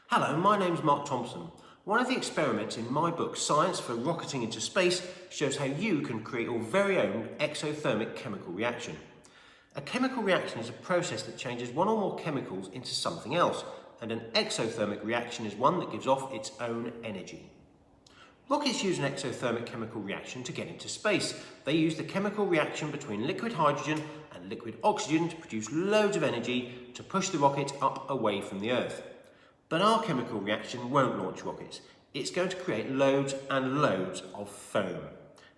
Hello, my name's Mark Thompson. One of the experiments in my book, Science for Rocketing into Space, shows how you can create your very own exothermic chemical reaction. A chemical reaction is a process that changes one or more chemicals into something else, and an exothermic reaction is one that gives off its own energy. Rockets use an exothermic chemical reaction to get into space. They use the chemical reaction between liquid hydrogen and liquid oxygen to produce loads of energy to push the rocket up away from the Earth. But our chemical reaction won't launch rockets. It's going to create loads and loads of foam.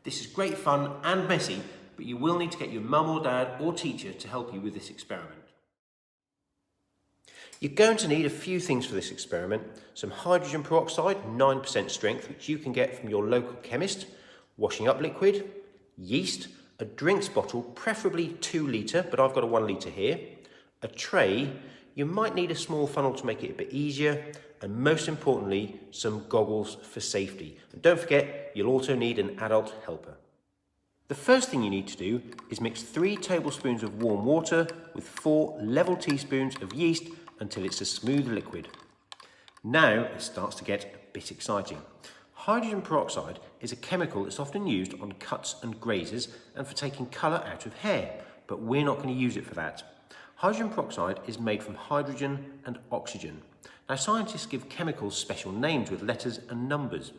This is great fun and messy, but you will need to get your mum or dad or teacher to help you with this experiment. You're going to need a few things for this experiment. Some hydrogen peroxide, 9% strength, which you can get from your local chemist, washing up liquid, yeast, a drinks bottle, preferably 2 litre, but I've got a 1 litre here, a tray. You might need a small funnel to make it a bit easier, and most importantly, some goggles for safety. And don't forget, you'll also need an adult helper. The first thing you need to do is mix 3 tablespoons of warm water with 4 level teaspoons of yeast until it's a smooth liquid. Now it starts to get a bit exciting. Hydrogen peroxide is a chemical that's often used on cuts and grazes and for taking colour out of hair, but we're not going to use it for that. Hydrogen peroxide is made from hydrogen and oxygen. Now, scientists give chemicals special names with letters and numbers.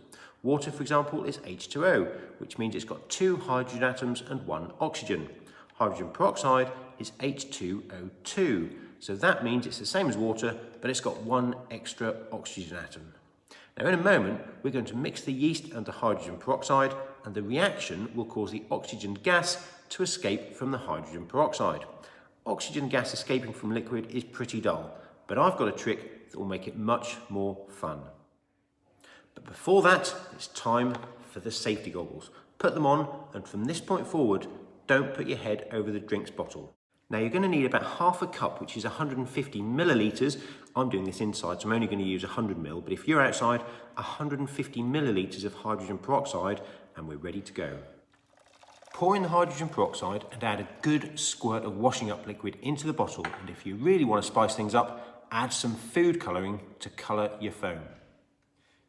Water, for example, is H2O, which means it's got 2 hydrogen atoms and 1 oxygen. Hydrogen peroxide is H2O2, so that means it's the same as water, but it's got 1 extra oxygen atom. Now, in a moment, we're going to mix the yeast and the hydrogen peroxide, and the reaction will cause the oxygen gas to escape from the hydrogen peroxide. Oxygen gas escaping from liquid is pretty dull, but I've got a trick that will make it much more fun. But before that, it's time for the safety goggles. Put them on, and from this point forward, don't put your head over the drinks bottle. Now you're going to need about half a cup, which is 150 millilitres. I'm doing this inside, so I'm only going to use 100 ml, but if you're outside, 150 millilitres of hydrogen peroxide, and we're ready to go. Pour in the hydrogen peroxide and add a good squirt of washing up liquid into the bottle, and if you really want to spice things up, add some food colouring to colour your foam.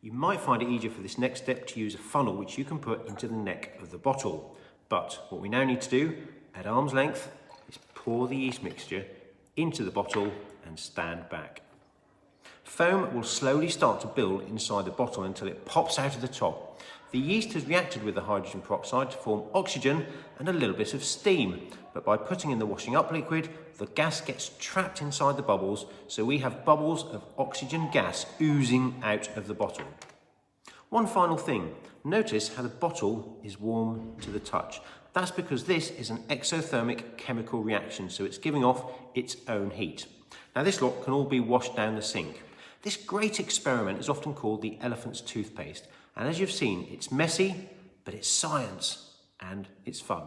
You might find it easier for this next step to use a funnel which you can put into the neck of the bottle. But what we now need to do, at arm's length, is pour the yeast mixture into the bottle and stand back. Foam will slowly start to build inside the bottle until it pops out of the top. The yeast has reacted with the hydrogen peroxide to form oxygen and a little bit of steam, but by putting in the washing up liquid, the gas gets trapped inside the bubbles, so we have bubbles of oxygen gas oozing out of the bottle. One final thing, notice how the bottle is warm to the touch. That's because this is an exothermic chemical reaction, so it's giving off its own heat. Now this lot can all be washed down the sink. This great experiment is often called the elephant's toothpaste, and as you've seen, it's messy, but it's science and it's fun.